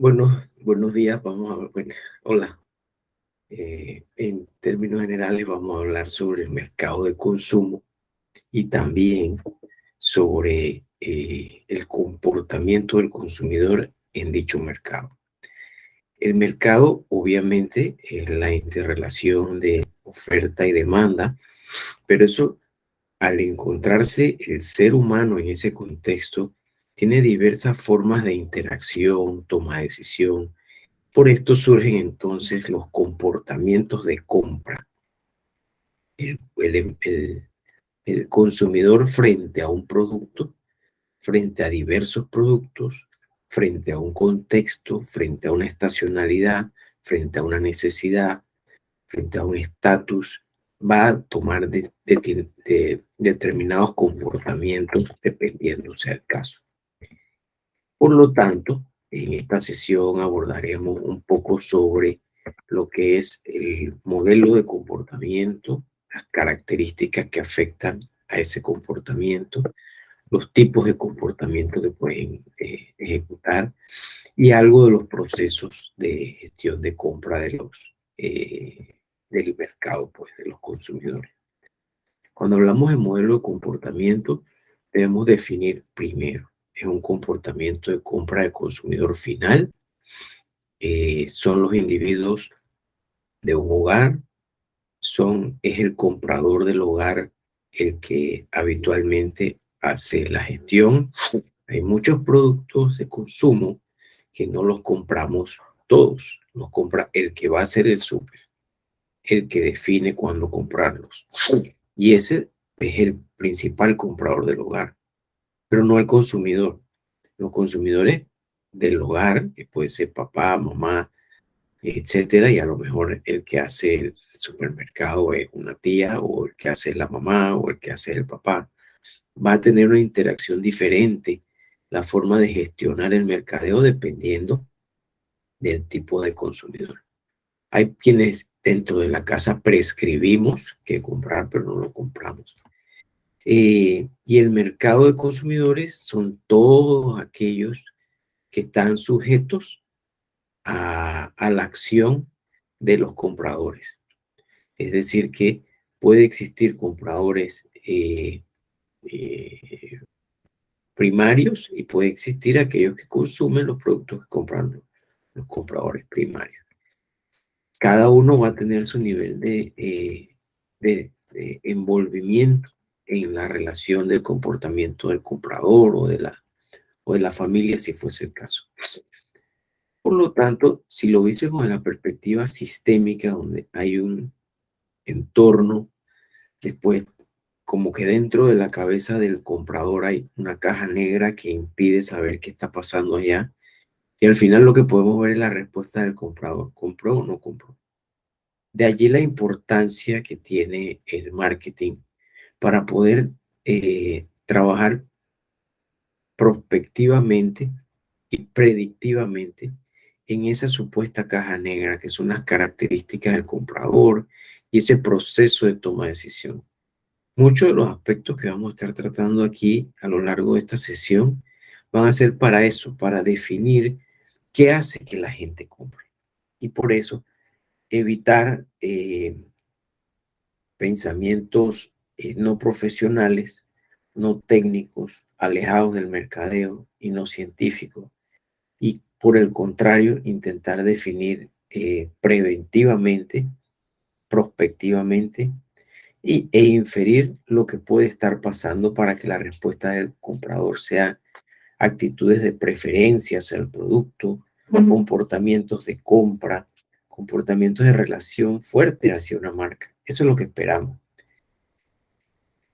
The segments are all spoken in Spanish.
Buenos días, vamos a ver, bueno, hola. En términos generales vamos a hablar sobre el mercado de consumo y también sobre el comportamiento del consumidor en dicho mercado. El mercado obviamente es la interrelación de oferta y demanda, pero eso, al encontrarse el ser humano en ese contexto, tiene diversas formas de interacción, toma de decisión. Por esto surgen entonces los comportamientos de compra. El consumidor frente a un producto, frente a diversos productos, frente a un contexto, frente a una estacionalidad, frente a una necesidad, frente a un estatus, va a tomar determinados comportamientos dependiendo sea el caso. Por lo tanto, en esta sesión abordaremos un poco sobre lo que es el modelo de comportamiento, las características que afectan a ese comportamiento, los tipos de comportamiento que pueden ejecutar y algo de los procesos de gestión de compra del mercado, pues, de los consumidores. Cuando hablamos de modelo de comportamiento, debemos definir primero, es un comportamiento de compra del consumidor final, son los individuos de un hogar, es el comprador del hogar el que habitualmente hace la gestión. Hay muchos productos de consumo que no los compramos todos, los compra el que va a hacer el súper, el que define cuándo comprarlos. Y ese es el principal comprador del hogar, pero no el consumidor. Los consumidores del hogar, que puede ser papá, mamá, etcétera, y a lo mejor el que hace el supermercado es una tía, o el que hace la mamá, o el que hace el papá, va a tener una interacción diferente, la forma de gestionar el mercadeo dependiendo del tipo de consumidor. Hay quienes dentro de la casa prescribimos que comprar, pero no lo compramos. Y el mercado de consumidores son todos aquellos que están sujetos a la acción de los compradores. Es decir, que puede existir compradores eh, primarios y puede existir aquellos que consumen los productos que compran los compradores primarios. Cada uno va a tener su nivel de envolvimiento en la relación del comportamiento del comprador o de la familia, si fuese el caso. Por lo tanto, si lo viésemos en la perspectiva sistémica, donde hay un entorno, después como que dentro de la cabeza del comprador hay una caja negra que impide saber qué está pasando allá, y al final lo que podemos ver es la respuesta del comprador, ¿compró o no compró? De allí la importancia que tiene el marketing para poder trabajar prospectivamente y predictivamente en esa supuesta caja negra, que son las características del comprador y ese proceso de toma de decisión. Muchos de los aspectos que vamos a estar tratando aquí a lo largo de esta sesión van a ser para eso, para definir qué hace que la gente compre. Y por eso evitar pensamientos no profesionales, no técnicos, alejados del mercadeo y no científicos. Y por el contrario, intentar definir preventivamente, prospectivamente e inferir lo que puede estar pasando para que la respuesta del comprador sea actitudes de preferencia hacia el producto, comportamientos de compra, comportamientos de relación fuerte hacia una marca. Eso es lo que esperamos.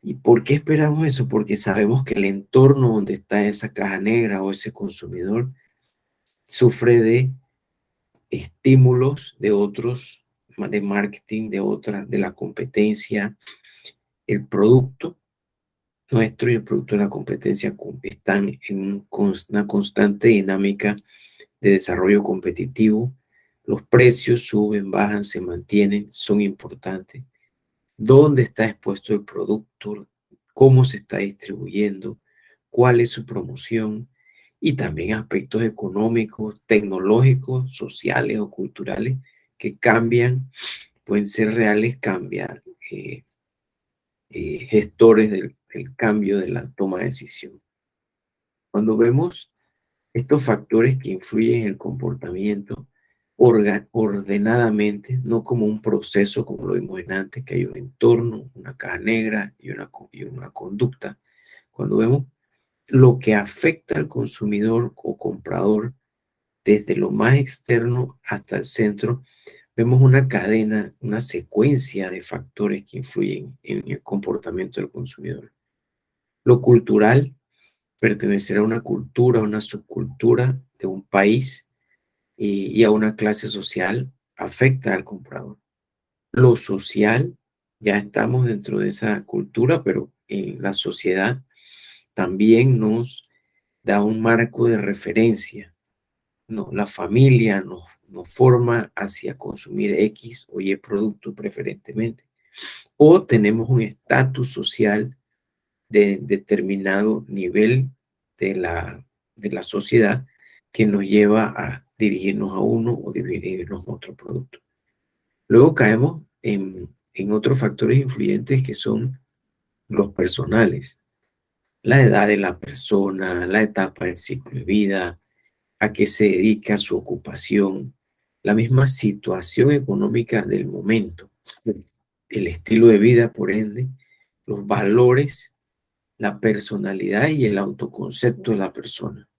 ¿Y por qué esperamos eso? Porque sabemos que el entorno donde está esa caja negra o ese consumidor sufre de estímulos de otros, de marketing, de la competencia. El producto nuestro y el producto de la competencia están en una constante dinámica de desarrollo competitivo. Los precios suben, bajan, se mantienen, son importantes. ¿Dónde está expuesto el producto? ¿Cómo se está distribuyendo? ¿Cuál es su promoción? y también aspectos económicos, tecnológicos, sociales o culturales que cambian, pueden ser reales, eh, gestores del cambio de la toma de decisión. Cuando vemos estos factores que influyen en el comportamiento ordenadamente, no como un proceso como lo vimos en antes, que hay un entorno, una caja negra y una conducta. Cuando vemos lo que afecta al consumidor o comprador desde lo más externo hasta el centro, vemos una cadena, una secuencia de factores que influyen en el comportamiento del consumidor. Lo cultural, pertenecer a una cultura, a una subcultura de un país y a una clase social afecta al comprador. Lo social, ya estamos dentro de esa cultura, pero en la sociedad también nos da un marco de referencia. No, la familia nos forma hacia consumir X o Y producto preferentemente. O tenemos un estatus social de determinado nivel de la sociedad que nos lleva a dirigirnos a uno o dirigirnos a otro producto. Luego caemos en otros factores influyentes que son los personales. La edad de la persona, la etapa del ciclo de vida, a qué se dedica, su ocupación, la misma situación económica del momento, el estilo de vida, por ende, los valores, la personalidad y el autoconcepto de la persona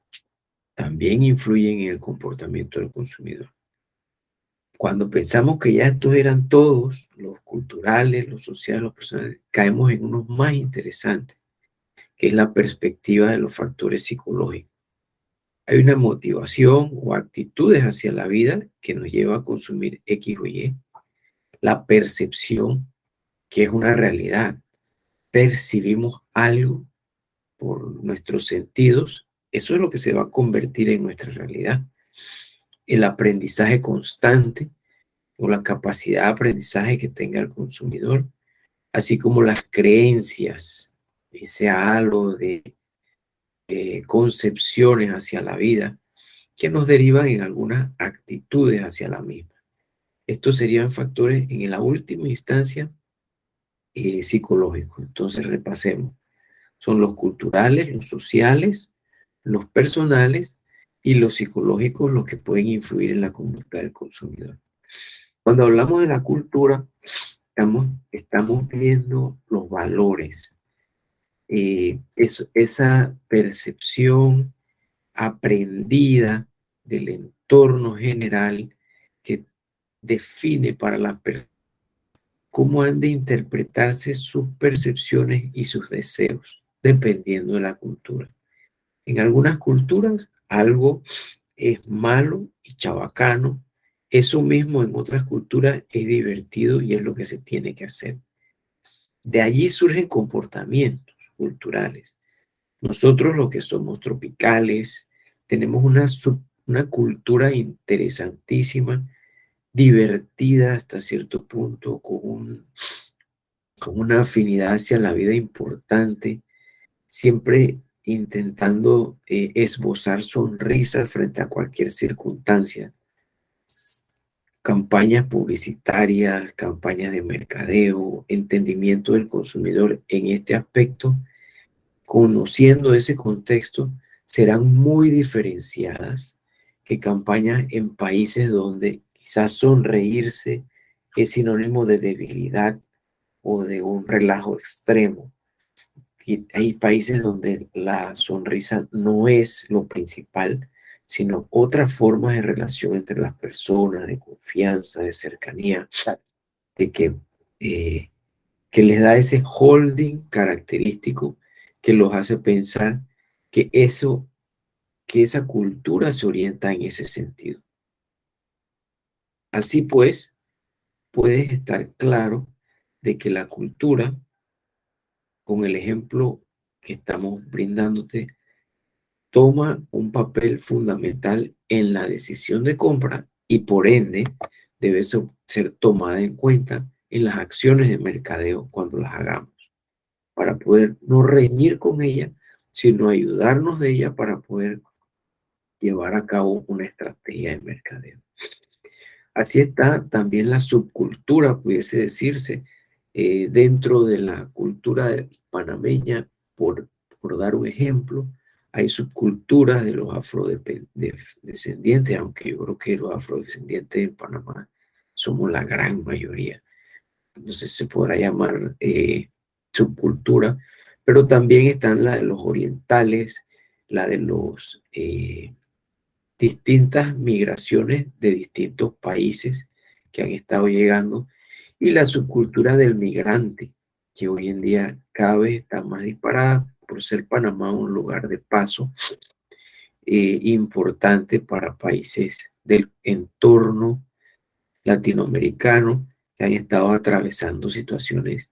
también influyen en el comportamiento del consumidor. Cuando pensamos que ya estos eran todos, los culturales, los sociales, los personales, caemos en unos más interesantes, que es la perspectiva de los factores psicológicos. Hay una motivación o actitudes hacia la vida que nos lleva a consumir X o Y. La percepción, que es una realidad. Percibimos algo por nuestros sentidos. Eso es lo que se va a convertir en nuestra realidad. El aprendizaje constante o la capacidad de aprendizaje que tenga el consumidor, así como las creencias, ese halo de concepciones hacia la vida que nos derivan en algunas actitudes hacia la misma. Estos serían factores en la última instancia psicológicos. Entonces repasemos. Son los culturales, los sociales, los personales y los psicológicos los que pueden influir en la conducta del consumidor. Cuando hablamos de la cultura, estamos viendo los valores, esa percepción aprendida del entorno general que define para la persona cómo han de interpretarse sus percepciones y sus deseos, dependiendo de la cultura. En algunas culturas algo es malo y chabacano. Eso mismo en otras culturas es divertido y es lo que se tiene que hacer. De allí surgen comportamientos culturales. Nosotros los que somos tropicales, tenemos una cultura interesantísima, divertida hasta cierto punto, con una afinidad hacia la vida importante, siempre intentando esbozar sonrisas frente a cualquier circunstancia. Campañas publicitarias, campañas de mercadeo, entendimiento del consumidor en este aspecto, conociendo ese contexto, serán muy diferenciadas que campañas en países donde quizás sonreírse es sinónimo de debilidad o de un relajo extremo. Y hay países donde la sonrisa no es lo principal, sino otras formas de relación entre las personas, de confianza, de cercanía, de que les da ese holding característico que los hace pensar que esa cultura se orienta en ese sentido. Así pues, puedes estar claro de que la cultura, con el ejemplo que estamos brindándote, toma un papel fundamental en la decisión de compra y por ende debe ser tomada en cuenta en las acciones de mercadeo cuando las hagamos, para poder no reñir con ella, sino ayudarnos de ella para poder llevar a cabo una estrategia de mercadeo. Así está también la subcultura, pudiese decirse, dentro de la cultura panameña, por dar un ejemplo, hay subculturas de los afrodescendientes, aunque yo creo que los afrodescendientes en Panamá somos la gran mayoría. Entonces se podrá llamar subcultura, pero también están la de los orientales, la de los distintas migraciones de distintos países que han estado llegando y la subcultura del migrante, que hoy en día cada vez está más disparada por ser Panamá un lugar de paso importante para países del entorno latinoamericano que han estado atravesando situaciones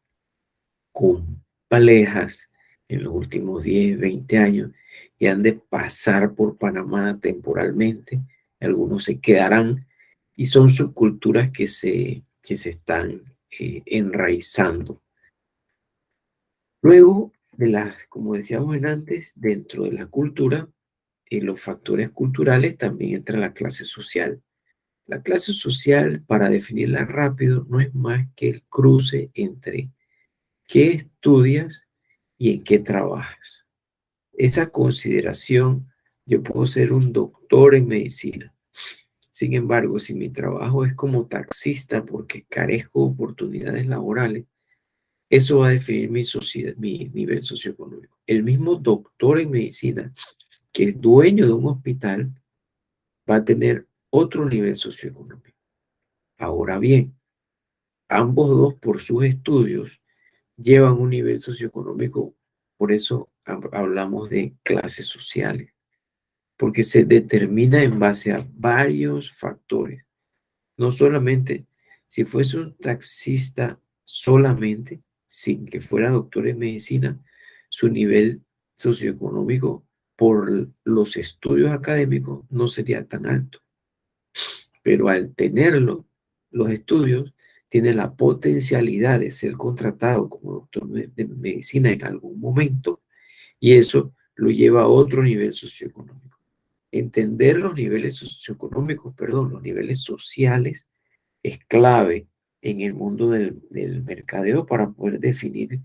complejas en los últimos 10, 20 años y han de pasar por Panamá temporalmente. Algunos se quedarán y son subculturas que se están enraizando. Luego de las, como decíamos antes, dentro de la cultura, los factores culturales también entra la clase social. La clase social, para definirla rápido, no es más que el cruce entre qué estudias y en qué trabajas. Esa consideración, yo puedo ser un doctor en medicina. Sin embargo, si mi trabajo es como taxista porque carezco de oportunidades laborales, eso va a definir mi nivel socioeconómico. El mismo doctor en medicina que es dueño de un hospital va a tener otro nivel socioeconómico. Ahora bien, ambos dos por sus estudios llevan un nivel socioeconómico, por eso hablamos de clases sociales, porque se determina en base a varios factores. No solamente, si fuese un taxista solamente, sin que fuera doctor en medicina, su nivel socioeconómico por los estudios académicos no sería tan alto. Pero al tenerlo, los estudios, tiene la potencialidad de ser contratado como doctor de medicina en algún momento y eso lo lleva a otro nivel socioeconómico. Entender los niveles socioeconómicos, perdón, los niveles sociales es clave en el mundo del mercadeo para poder definir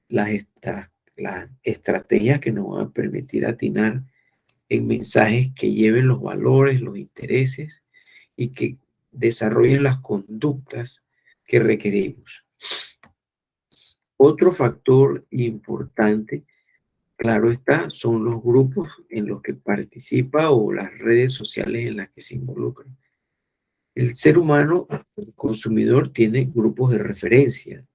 las estrategias que nos van a permitir atinar en mensajes que lleven los valores, los intereses y que desarrollen las conductas que requerimos. Otro factor importante, claro está, son los grupos en los que participa o las redes sociales en las que se involucra. El ser humano, el consumidor, tiene grupos de referencia,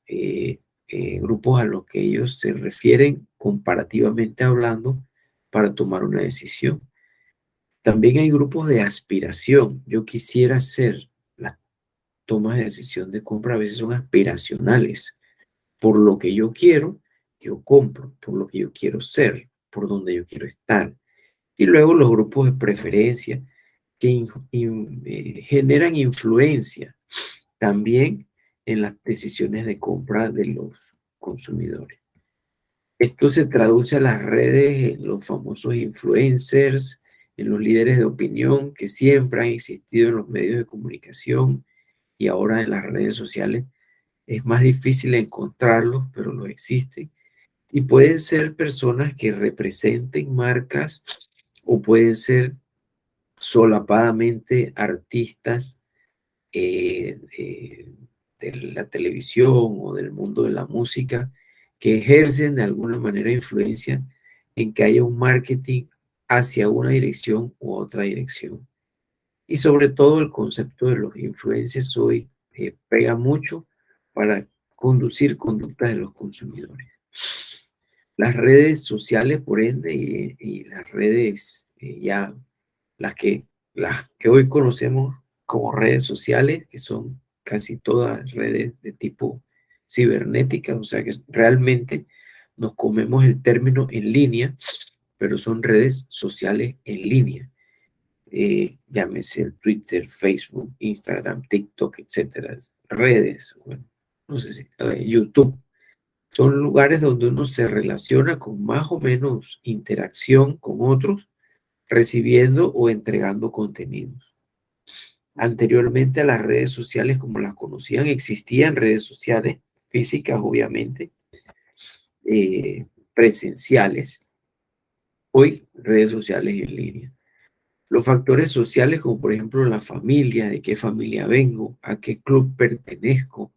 grupos a los que ellos se refieren comparativamente hablando para tomar una decisión. También hay grupos de aspiración. Yo quisiera ser, las tomas de decisión de compra a veces son aspiracionales. Por lo que yo quiero, yo compro. Por lo que yo quiero ser, por donde yo quiero estar. Y luego los grupos de preferencia que generan influencia también en las decisiones de compra de los consumidores. Esto se traduce a las redes, en los famosos influencers, en los líderes de opinión que siempre han existido en los medios de comunicación y ahora en las redes sociales. Es más difícil encontrarlos, pero los existen. Y pueden ser personas que representen marcas o pueden ser solapadamente artistas de la televisión o del mundo de la música que ejercen de alguna manera influencia en que haya un marketing hacia una dirección u otra dirección. Y sobre todo el concepto de los influencers hoy pega mucho para conducir conductas de los consumidores. Las redes sociales, por ende, y las redes ya las que hoy conocemos como redes sociales, que son casi todas redes de tipo cibernética, o sea que realmente nos comemos el término en línea, pero son redes sociales en línea. Llámese Twitter, Facebook, Instagram, TikTok, etcétera. Redes, bueno, no sé si YouTube. Son lugares donde uno se relaciona con más o menos interacción con otros recibiendo o entregando contenidos. Anteriormente a las redes sociales como las conocían, existían redes sociales físicas, obviamente, presenciales. Hoy, redes sociales en línea. Los factores sociales, como por ejemplo la familia, de qué familia vengo, a qué club pertenezco,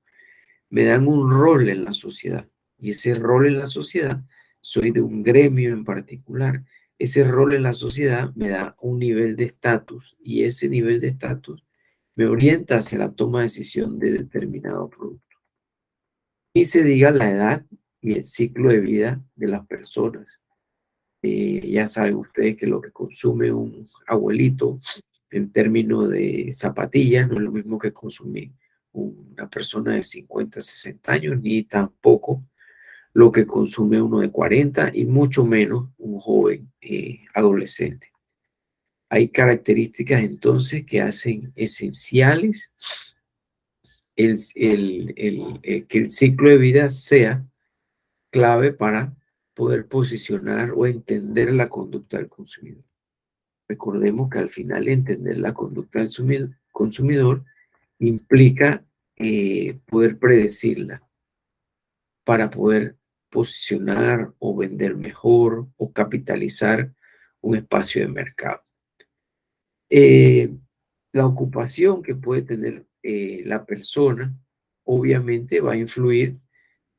me dan un rol en la sociedad. Y ese rol en la sociedad, soy de un gremio en particular. Ese rol en la sociedad me da un nivel de estatus y ese nivel de estatus me orienta hacia la toma de decisión de determinado producto. Y se diga la edad y el ciclo de vida de las personas. Ya saben ustedes que lo que consume un abuelito en términos de zapatillas no es lo mismo que consumir una persona de 50, 60 años, ni tampoco lo que consume uno de 40 y mucho menos un joven adolescente. Hay características entonces que hacen esenciales que el ciclo de vida sea clave para poder posicionar o entender la conducta del consumidor. Recordemos que al final entender la conducta del consumidor implica poder predecirla para poder posicionar o vender mejor o capitalizar un espacio de mercado. Eh, la ocupación que puede tener la persona obviamente va a influir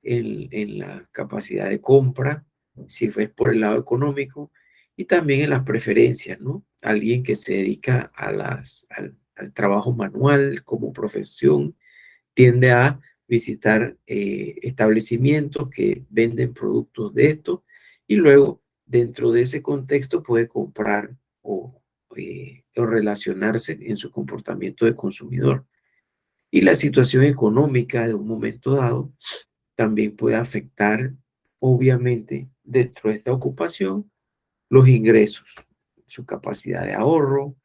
en la capacidad de compra, si es por el lado económico, y también en las preferencias, ¿no? Alguien que se dedica al trabajo manual como profesión tiende a visitar establecimientos que venden productos de esto y luego dentro de ese contexto puede comprar o relacionarse en su comportamiento de consumidor. Y la situación económica de un momento dado también puede afectar, obviamente, dentro de esta ocupación, los ingresos, su capacidad de ahorro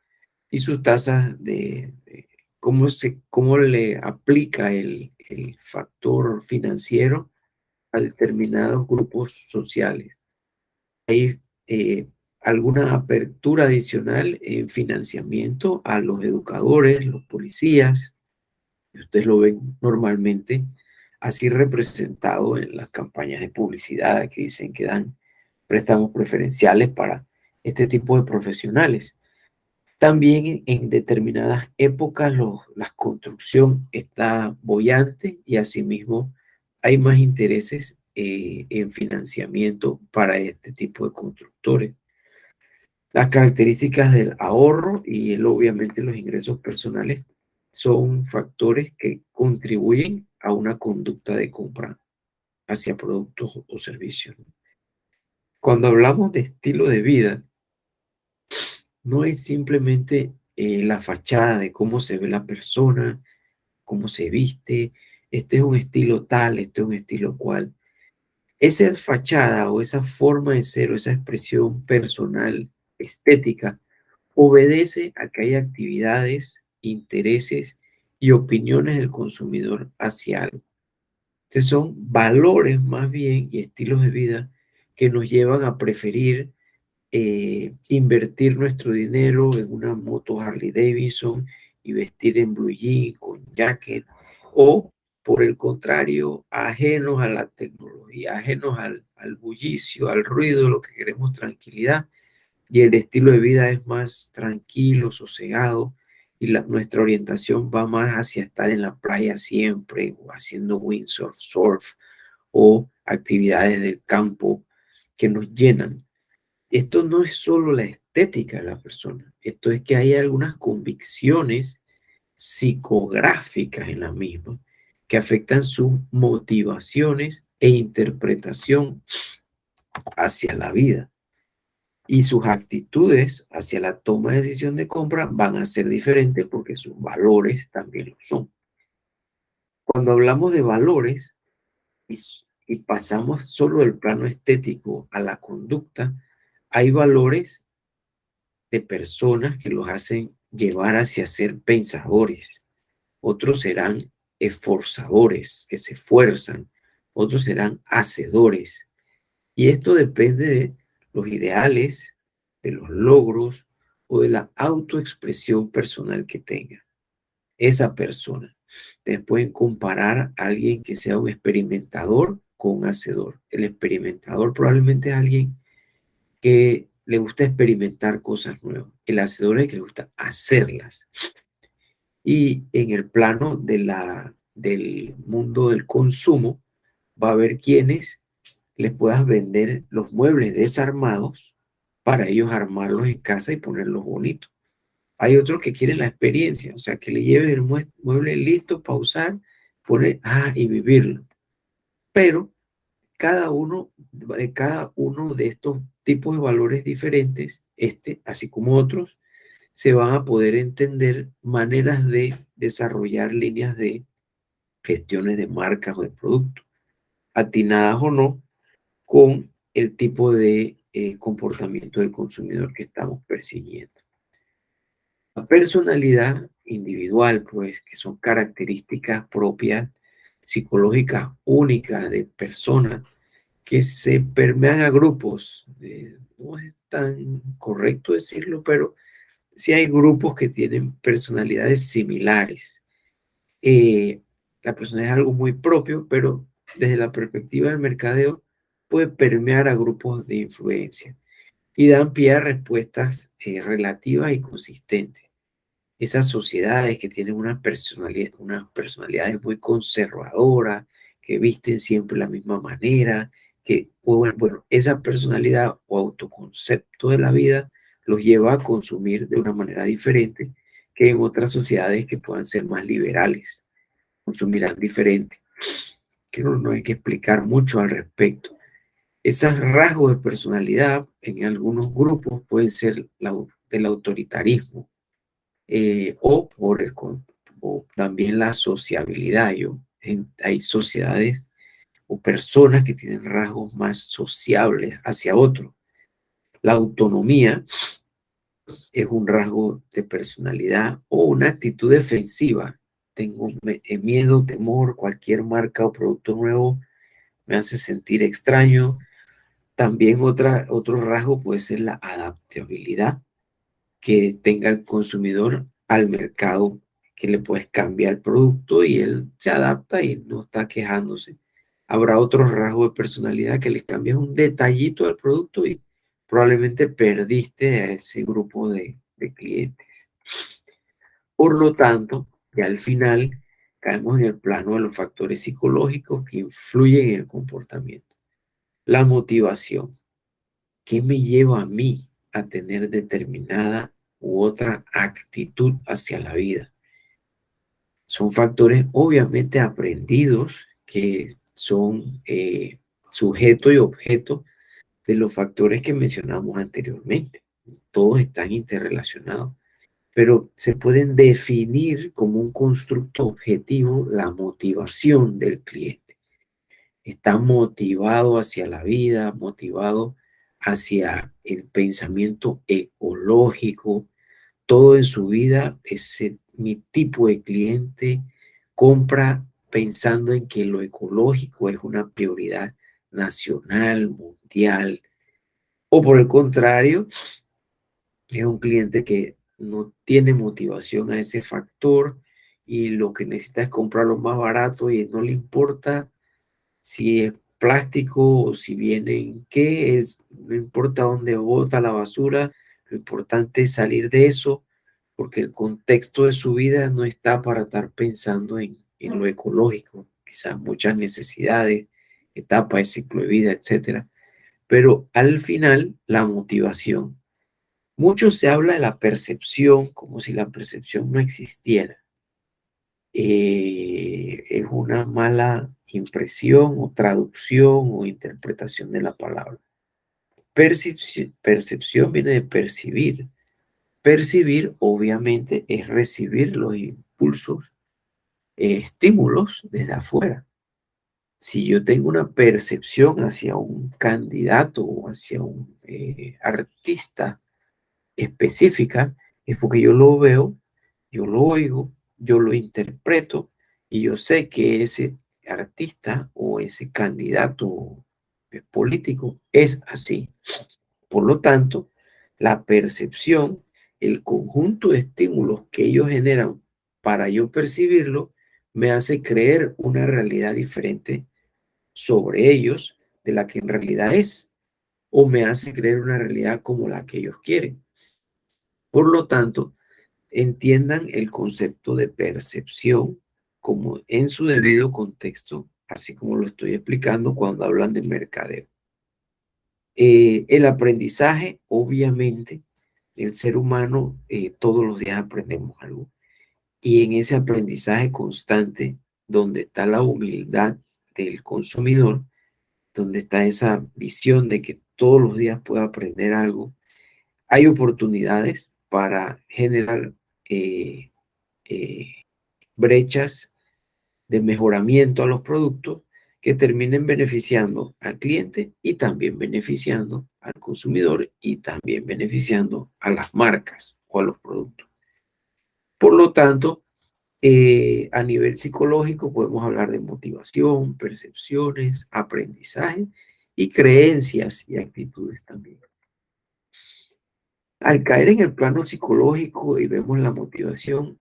y sus tasas de cómo le aplica el factor financiero a determinados grupos sociales. Hay alguna apertura adicional en financiamiento a los educadores, los policías. Ustedes lo ven normalmente así representado en las campañas de publicidad que dicen que dan préstamos preferenciales para este tipo de profesionales. También en determinadas épocas la construcción está boyante y asimismo hay más intereses en financiamiento para este tipo de constructores. Las características del ahorro y obviamente los ingresos personales son factores que contribuyen a una conducta de compra hacia productos o servicios. Cuando hablamos de estilo de vida, no es simplemente la fachada de cómo se ve la persona, cómo se viste, este es un estilo tal, este es un estilo cual. Esa fachada o esa forma de ser o esa expresión personal, estética, obedece a que hay actividades, intereses y opiniones del consumidor hacia algo. Estos son valores más bien y estilos de vida que nos llevan a preferir invertir nuestro dinero en una moto Harley Davidson y vestir en blue jean con jacket, o por el contrario, ajenos a la tecnología, ajenos al bullicio, al ruido, lo que queremos tranquilidad, y el estilo de vida es más tranquilo, sosegado, y nuestra orientación va más hacia estar en la playa siempre, o haciendo windsurf, surf, o actividades del campo que nos llenan. Esto no es solo la estética de la persona, esto es que hay algunas convicciones psicográficas en la misma que afectan sus motivaciones e interpretación hacia la vida. Y sus actitudes hacia la toma de decisión de compra van a ser diferentes porque sus valores también lo son. Cuando hablamos de valores y pasamos solo del plano estético a la conducta, hay valores de personas que los hacen llevar hacia ser pensadores. Otros serán esforzadores, que se esfuerzan. Otros serán hacedores. Y esto depende de los ideales, de los logros o de la autoexpresión personal que tenga esa persona. Te pueden comparar a alguien que sea un experimentador con un hacedor. El experimentador probablemente es alguien que le gusta experimentar cosas nuevas. El hacedor es el que le gusta hacerlas. Y en el plano del mundo del consumo, va a haber quienes les puedas vender los muebles desarmados para ellos armarlos en casa y ponerlos bonitos. Hay otros que quieren la experiencia, o sea, que le lleven el mueble listo para usar, poner, y vivirlo. Pero cada uno de estos tipos de valores diferentes, así como otros, se van a poder entender maneras de desarrollar líneas de gestiones de marcas o de productos, atinadas o no, con el tipo de comportamiento del consumidor que estamos persiguiendo. La personalidad individual, pues, que son características propias, psicológicas únicas de personas que se permean a grupos. No es tan correcto decirlo, pero sí hay grupos que tienen personalidades similares. Eh, la personalidad es algo muy propio, pero desde la perspectiva del mercadeo puede permear a grupos de influencia y dan pie a respuestas relativas y consistentes. Esas sociedades que tienen unas personalidades muy conservadoras, que visten siempre de la misma manera, bueno, esa personalidad o autoconcepto de la vida los lleva a consumir de una manera diferente que en otras sociedades que puedan ser más liberales, consumirán diferente. Que no hay que explicar mucho al respecto. Esos rasgos de personalidad en algunos grupos pueden ser del autoritarismo, o también la sociabilidad. Hay sociedades o personas que tienen rasgos más sociables hacia otros. La autonomía es un rasgo de personalidad o una actitud defensiva. Tengo miedo, temor, cualquier marca o producto nuevo me hace sentir extraño. También otro rasgo puede ser la adaptabilidad que tenga el consumidor al mercado, que le puedes cambiar el producto y él se adapta y no está quejándose. Habrá otros rasgos de personalidad que le cambias un detallito al producto y probablemente perdiste a ese grupo de clientes. Por lo tanto, ya al final caemos en el plano de los factores psicológicos que influyen en el comportamiento. La motivación. ¿Qué me lleva a mí a tener determinada u otra actitud hacia la vida? Son factores obviamente aprendidos que son sujeto y objeto de los factores que mencionamos anteriormente. Todos están interrelacionados, pero se pueden definir como un constructo objetivo la motivación del cliente. Está motivado hacia la vida, motivado hacia el pensamiento ecológico. Todo en su vida, mi tipo de cliente compra pensando en que lo ecológico es una prioridad nacional, mundial, o por el contrario, es un cliente que no tiene motivación a ese factor y lo que necesita es comprar lo más barato y no le importa si es plástico o si viene en qué, no importa dónde bota la basura, lo importante es salir de eso porque el contexto de su vida no está para estar pensando en lo ecológico, quizás muchas necesidades, etapas de ciclo de vida, etcétera. Pero al final, la motivación. Mucho se habla de la percepción como si la percepción no existiera. Es una mala impresión o traducción o interpretación de la palabra. Percepción viene de percibir. Percibir, obviamente, es recibir los impulsos, estímulos desde afuera. Si yo tengo una percepción hacia un candidato o hacia un artista específica, es porque yo lo veo, yo lo oigo, yo lo interpreto y yo sé que ese artista o ese candidato político es así. Por lo tanto, La percepción, el conjunto de estímulos que ellos generan para yo percibirlo, me hace creer una realidad diferente sobre ellos de la que en realidad es, o me hace creer una realidad como la que ellos quieren. Por lo tanto, entiendan el concepto de percepción como en su debido contexto, así como lo estoy explicando cuando hablan de mercadeo. El aprendizaje, obviamente, el ser humano todos los días aprendemos algo. Y en ese aprendizaje constante, donde está la humildad del consumidor, donde está esa visión de que todos los días puede aprender algo, hay oportunidades para generar eh, eh, brechas de mejoramiento a los productos que terminen beneficiando al cliente y también beneficiando al consumidor y también beneficiando a las marcas o a los productos. Por lo tanto, a nivel psicológico podemos hablar de motivación, percepciones, aprendizaje y creencias y actitudes también. Al caer en el plano psicológico y vemos la motivación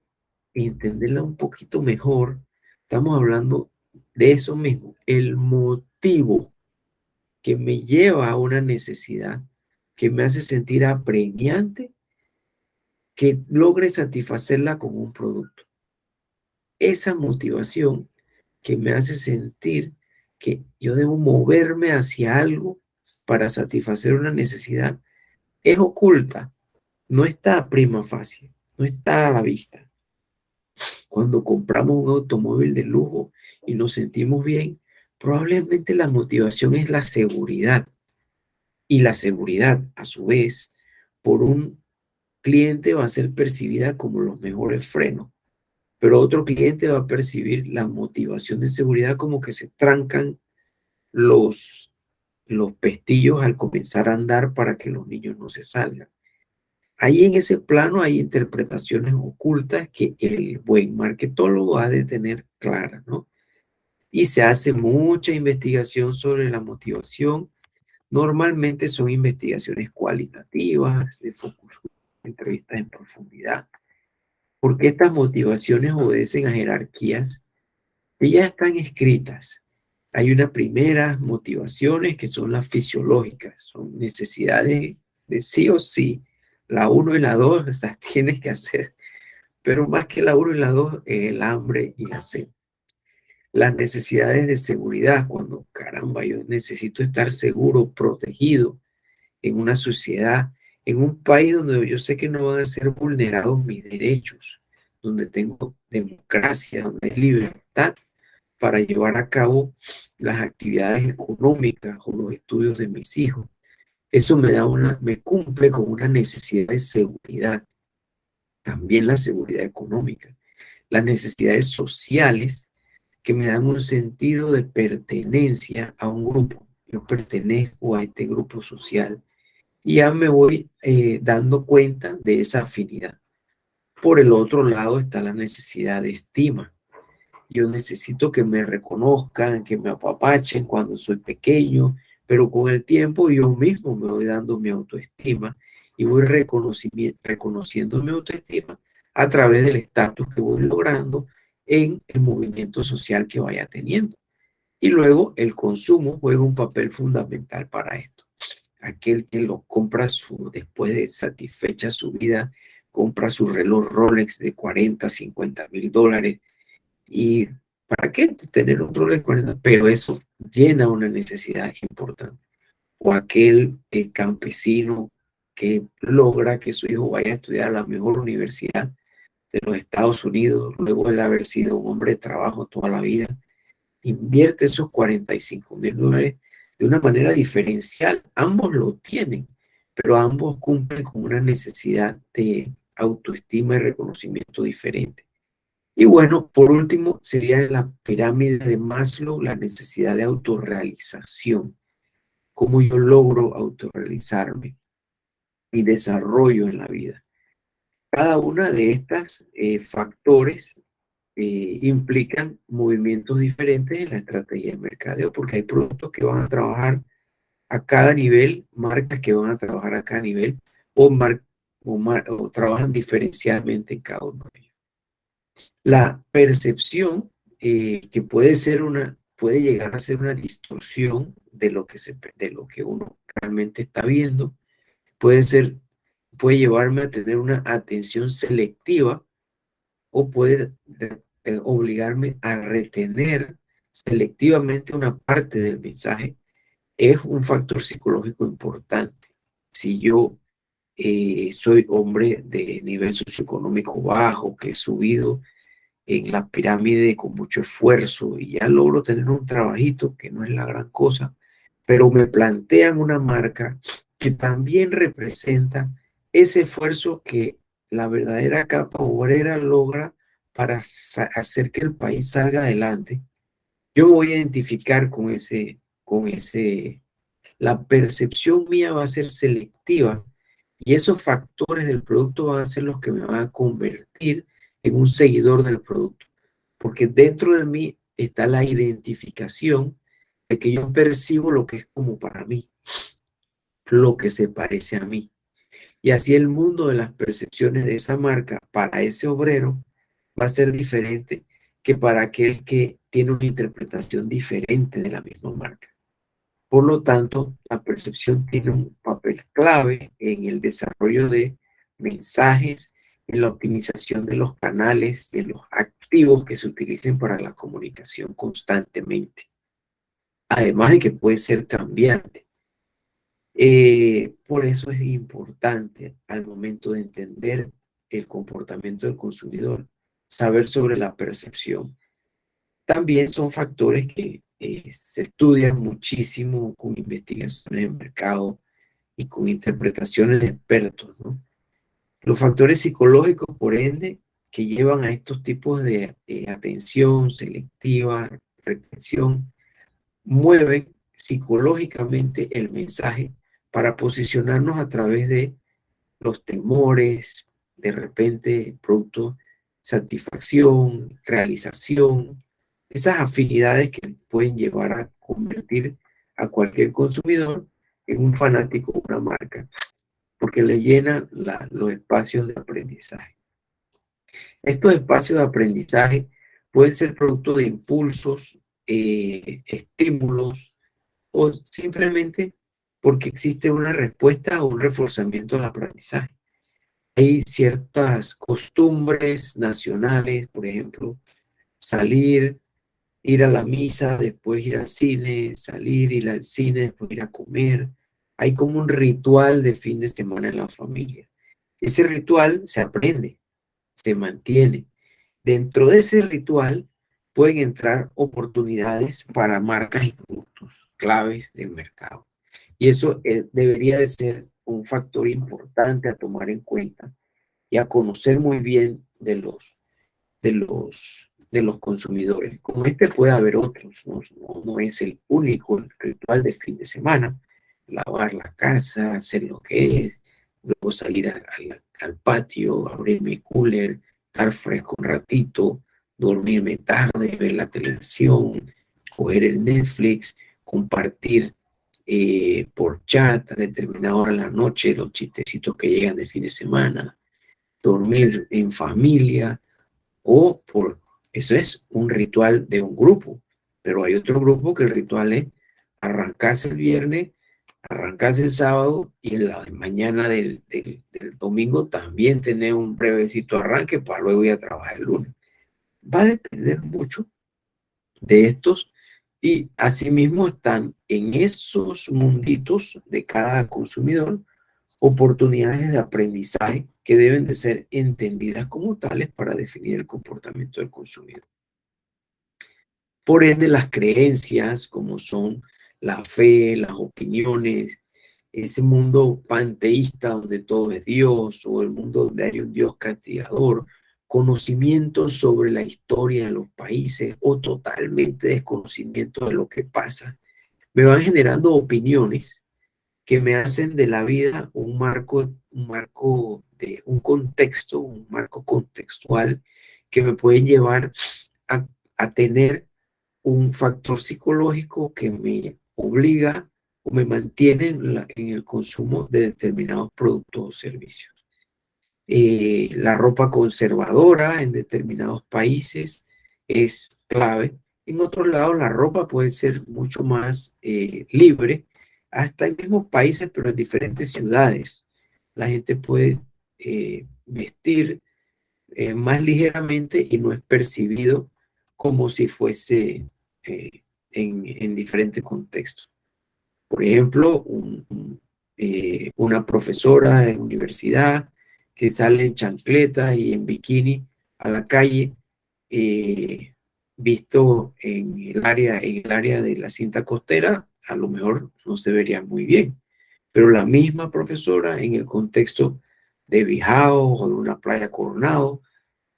y entenderla un poquito mejor, estamos hablando de eso mismo, el motivo que me lleva a una necesidad, que me hace sentir apremiante, que logre satisfacerla con un producto. Esa motivación que me hace sentir que yo debo moverme hacia algo para satisfacer una necesidad es oculta, no está a prima facie, no está a la vista. Cuando compramos un automóvil de lujo y nos sentimos bien, probablemente la motivación es la seguridad. Y la seguridad, a su vez, por un cliente va a ser percibida como los mejores frenos, pero otro cliente va a percibir la motivación de seguridad como que se trancan los, los pestillos al comenzar a andar para que los niños no se salgan. Ahí en ese plano hay interpretaciones ocultas que el buen marketólogo ha de tener claras, ¿no? Y se hace mucha investigación sobre la motivación. Normalmente son investigaciones cualitativas, de focus group, entrevistas en profundidad, porque estas motivaciones obedecen a jerarquías que ya están escritas. Hay unas primeras motivaciones que son las fisiológicas, son necesidades de sí o sí. La uno y la 2 las tienes que hacer, pero más que la uno y la 2, el hambre y la sed. Las necesidades de seguridad, cuando caramba, yo necesito estar seguro, protegido en una sociedad, en un país donde yo sé que no van a ser vulnerados mis derechos, donde tengo democracia, donde hay libertad para llevar a cabo las actividades económicas o los estudios de mis hijos. Eso me cumple con una necesidad de seguridad, también la seguridad económica, las necesidades sociales que me dan un sentido de pertenencia a un grupo. Yo pertenezco a este grupo social y ya me voy dando cuenta de esa afinidad. Por el otro lado está la necesidad de estima. Yo necesito que me reconozcan, que me apapachen cuando soy pequeño, pero con el tiempo yo mismo me voy dando mi autoestima y voy reconociendo mi autoestima a través del estatus que voy logrando en el movimiento social que vaya teniendo. Y luego el consumo juega un papel fundamental para esto. Aquel que lo compra después de satisfecha su vida, compra su reloj Rolex de 40, 50 mil dólares. ¿Y para qué tener un Rolex 40? Pero eso llena una necesidad importante. O aquel campesino que logra que su hijo vaya a estudiar a la mejor universidad de los Estados Unidos, luego de haber sido un hombre de trabajo toda la vida, invierte esos 45 mil dólares de una manera diferencial. Ambos lo tienen, pero ambos cumplen con una necesidad de autoestima y reconocimiento diferente. Y bueno, por último, sería la pirámide de Maslow, la necesidad de autorrealización. Cómo yo logro autorrealizarme y desarrollo en la vida. Cada una de estas factores implican movimientos diferentes en la estrategia de mercadeo, porque hay productos que van a trabajar a cada nivel, marcas que van a trabajar a cada nivel o, o trabajan diferencialmente en cada uno de ellos. La percepción, que puede llegar a ser una distorsión de de lo que uno realmente está viendo, puede llevarme a tener una atención selectiva o puede obligarme a retener selectivamente una parte del mensaje. Es un factor psicológico importante. Si yo soy hombre de nivel socioeconómico bajo, que he subido en la pirámide con mucho esfuerzo y ya logro tener un trabajito que no es la gran cosa, pero me plantean una marca que también representa ese esfuerzo que la verdadera capa obrera logra para hacer que el país salga adelante. Yo me voy a identificar la percepción mía va a ser selectiva y esos factores del producto van a ser los que me van a convertir en un seguidor del producto. Porque dentro de mí está la identificación de que yo percibo lo que es como para mí, lo que se parece a mí. Y así el mundo de las percepciones de esa marca para ese obrero va a ser diferente que para aquel que tiene una interpretación diferente de la misma marca. Por lo tanto, la percepción tiene un papel clave en el desarrollo de mensajes, en la optimización de los canales y en los activos que se utilicen para la comunicación constantemente. Además de que puede ser cambiante. Por eso es importante al momento de entender el comportamiento del consumidor, saber sobre la percepción. También son factores que se estudian muchísimo con investigaciones en mercado y con interpretaciones de expertos, ¿no? Los factores psicológicos, por ende, que llevan a estos tipos de atención selectiva, retención, mueven psicológicamente el mensaje para posicionarnos a través de los temores, de repente producto, satisfacción, realización, esas afinidades que pueden llevar a convertir a cualquier consumidor en un fanático de una marca, porque le llenan los espacios de aprendizaje. Estos espacios de aprendizaje pueden ser producto de impulsos, estímulos, o simplemente porque existe una respuesta o un reforzamiento del aprendizaje. Hay ciertas costumbres nacionales, por ejemplo, salir, ir a la misa, después ir al cine, salir, ir al cine, después ir a comer. Hay como un ritual de fin de semana en la familia. Ese ritual se aprende, se mantiene. Dentro de ese ritual pueden entrar oportunidades para marcas y productos claves del mercado. Y eso debería de ser un factor importante a tomar en cuenta y a conocer muy bien de los consumidores. Como este puede haber otros, no es el único el ritual de fin de semana. Lavar la casa, hacer lo que es, luego salir al patio, abrir mi cooler, estar fresco un ratito, dormirme tarde, ver la televisión, coger el Netflix, compartir por chat a determinada hora de la noche los chistecitos que llegan de fin de semana, dormir en familia, eso es un ritual de un grupo, pero hay otro grupo que el ritual es arrancarse el viernes, arrancarse el sábado y en la mañana del domingo también tener un brevecito arranque para luego ir a trabajar el lunes. Va a depender mucho de estos y asimismo están en esos munditos de cada consumidor oportunidades de aprendizaje que deben de ser entendidas como tales para definir el comportamiento del consumidor. Por ende, las creencias, como son la fe, las opiniones, ese mundo panteísta donde todo es Dios, o el mundo donde hay un Dios castigador, conocimientos sobre la historia de los países, o totalmente desconocimiento de lo que pasa, me van generando opiniones que me hacen de la vida un marco contextual que me pueden llevar a tener un factor psicológico que me obliga o me mantiene en el consumo de determinados productos o servicios. La ropa conservadora en determinados países es clave. En otros lados, la ropa puede ser mucho más libre, hasta en mismos países, pero en diferentes ciudades. La gente puede vestir más ligeramente y no es percibido como si fuese eh, en diferentes contextos. Por ejemplo, una profesora de universidad que sale en chancletas y en bikini a la calle, eh, visto en el área de la cinta costera, a lo mejor no se vería muy bien. Pero la misma profesora en el contexto de Bijao o de una playa Coronado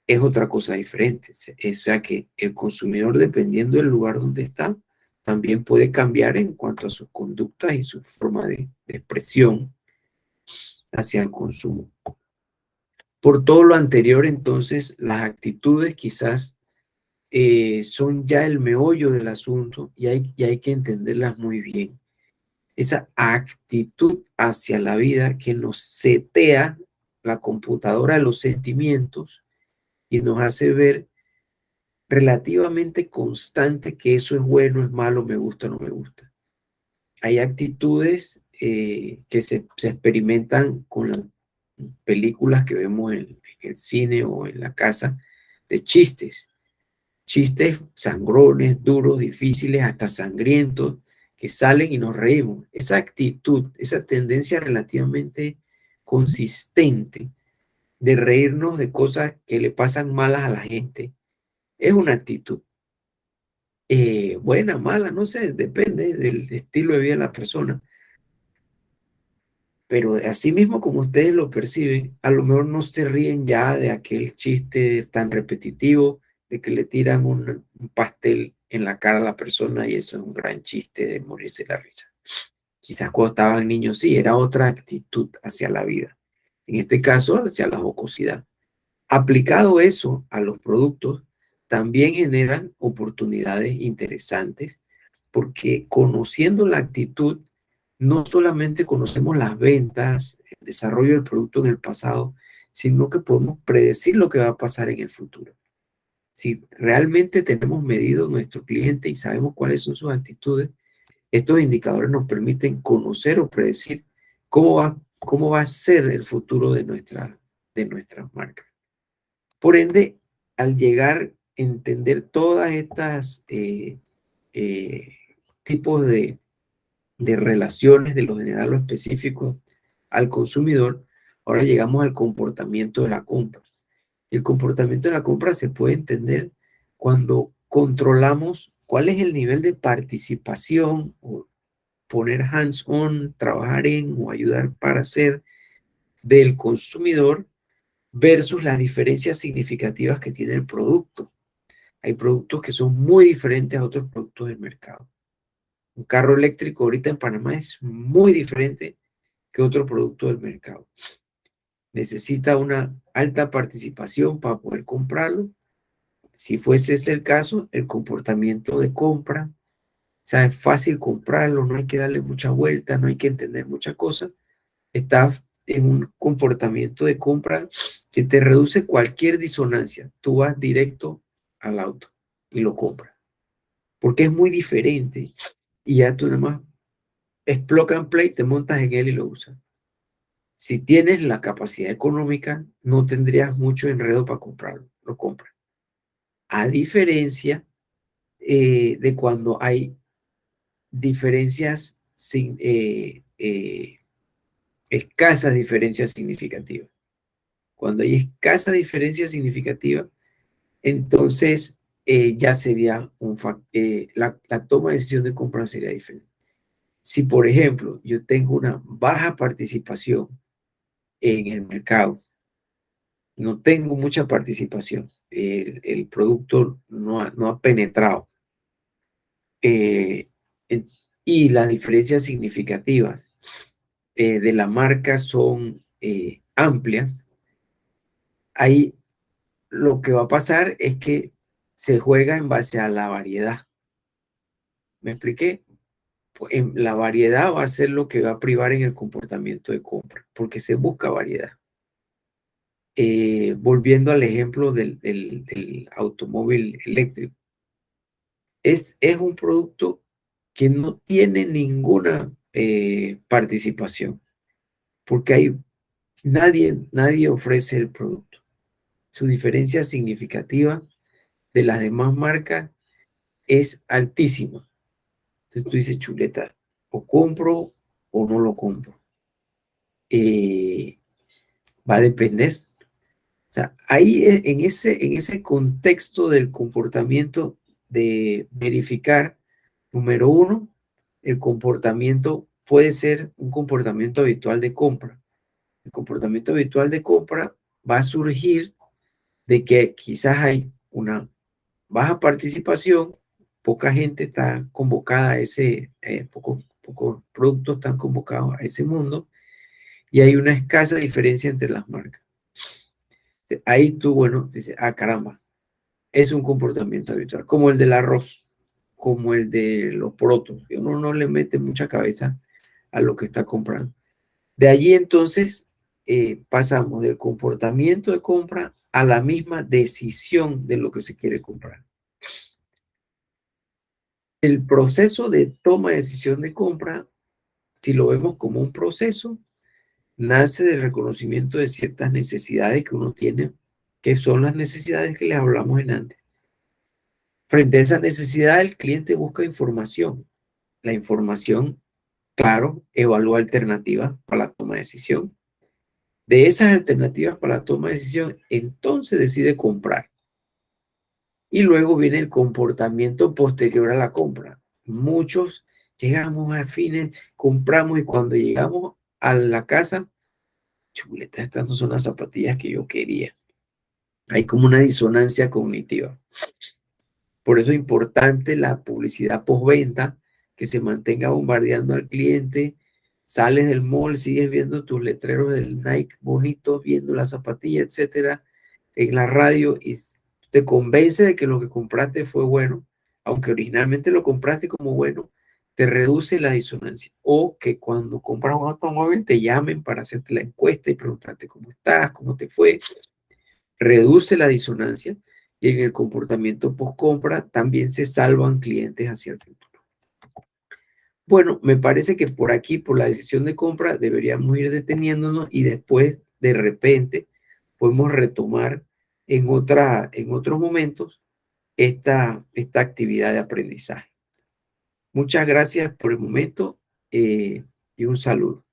es otra cosa diferente. O sea que el consumidor, dependiendo del lugar donde está, también puede cambiar en cuanto a sus conductas y su forma de expresión hacia el consumo. Por todo lo anterior, entonces, las actitudes quizás son ya el meollo del asunto y hay que entenderlas muy bien. Esa actitud hacia la vida que nos setea la computadora de los sentimientos y nos hace ver relativamente constante que eso es bueno, es malo, me gusta, no me gusta. Hay actitudes que se experimentan con las películas que vemos en el cine o en la casa de chistes. Chistes sangrones, duros, difíciles, hasta sangrientos, que salen y nos reímos. Esa actitud, esa tendencia relativamente consistente de reírnos de cosas que le pasan malas a la gente, es una actitud. Buena, mala, no sé, depende del estilo de vida de la persona. Pero así mismo como ustedes lo perciben, a lo mejor no se ríen ya de aquel chiste tan repetitivo de que le tiran un pastel en la cara a la persona y eso es un gran chiste de morirse la risa. Quizás cuando estaban niños sí, era otra actitud hacia la vida. En este caso, hacia la jocosidad. Aplicado eso a los productos, también generan oportunidades interesantes porque conociendo la actitud, no solamente conocemos las ventas, el desarrollo del producto en el pasado, sino que podemos predecir lo que va a pasar en el futuro. Si realmente tenemos medido nuestro cliente y sabemos cuáles son sus actitudes, estos indicadores nos permiten conocer o predecir cómo va a ser el futuro de nuestra marca. Por ende, al llegar a entender todas estas eh, tipos de relaciones de lo general a lo específico al consumidor, ahora llegamos al comportamiento de la compra. El comportamiento de la compra se puede entender cuando controlamos cuál es el nivel de participación o poner hands-on, trabajar en o ayudar para hacer del consumidor versus las diferencias significativas que tiene el producto. Hay productos que son muy diferentes a otros productos del mercado. Un carro eléctrico ahorita en Panamá es muy diferente que otro producto del mercado. Necesita una alta participación para poder comprarlo. Si fuese ese el caso, el comportamiento de compra, o sea, es fácil comprarlo, no hay que darle mucha vuelta, no hay que entender muchas cosas. Está en un comportamiento de compra que te reduce cualquier disonancia. Tú vas directo al auto y lo compras. Porque es muy diferente y ya tú nada más es plug and play, te montas en él y lo usas. Si tienes la capacidad económica, no tendrías mucho enredo para comprarlo, lo compras. A diferencia de cuando hay diferencias escasas diferencias significativas. Cuando hay escasa diferencia significativa, entonces ya sería la toma de decisión de compra sería diferente. Si, por ejemplo, yo tengo una baja participación en el mercado, no tengo mucha participación, el producto no ha penetrado eh, en- y las diferencias significativas de la marca son amplias, ahí lo que va a pasar es que se juega en base a la variedad. ¿Me expliqué? pues, la variedad va a ser lo que va a privar en el comportamiento de compra, porque se busca variedad. Volviendo al ejemplo del automóvil eléctrico, es un producto que no tiene ninguna participación, porque nadie ofrece el producto. Su diferencia significativa de las demás marcas es altísima. Entonces tú dices, chuleta, o compro o no lo compro. Va a depender. O sea, ahí en ese contexto del comportamiento de verificar, número uno, el comportamiento puede ser un comportamiento habitual de compra. El comportamiento habitual de compra va a surgir de que quizás hay una baja participación, poca gente está convocada a pocos productos están convocados a ese mundo y hay una escasa diferencia entre las marcas. Ahí tú, bueno, dices, ah, caramba, es un comportamiento habitual, como el del arroz, como el de los porotos, que uno no le mete mucha cabeza a lo que está comprando. De allí entonces pasamos del comportamiento de compra a la misma decisión de lo que se quiere comprar. El proceso de toma de decisión de compra, si lo vemos como un proceso, nace del reconocimiento de ciertas necesidades que uno tiene, que son las necesidades que les hablamos en antes. Frente a esa necesidad, el cliente busca información. La información, claro, evalúa alternativas para la toma de decisión. De esas alternativas para la toma de decisión, entonces decide comprar. Y luego viene el comportamiento posterior a la compra. Muchos llegamos a fines, compramos y cuando llegamos a la casa, chuleta, estas no son las zapatillas que yo quería. Hay como una disonancia cognitiva. Por eso es importante la publicidad postventa, que se mantenga bombardeando al cliente. Sales del mall, sigues viendo tus letreros del Nike bonitos, viendo la zapatilla, etcétera, en la radio y te convence de que lo que compraste fue bueno, aunque originalmente lo compraste como bueno, te reduce la disonancia. O que cuando compras un automóvil te llamen para hacerte la encuesta y preguntarte cómo estás, cómo te fue, reduce la disonancia y en el comportamiento post-compra también se salvan clientes hacia el futuro. Bueno, me parece que por aquí, por la decisión de compra, deberíamos ir deteniéndonos y después, de repente, podemos retomar en otros momentos esta actividad de aprendizaje. Muchas gracias por el momento y un saludo.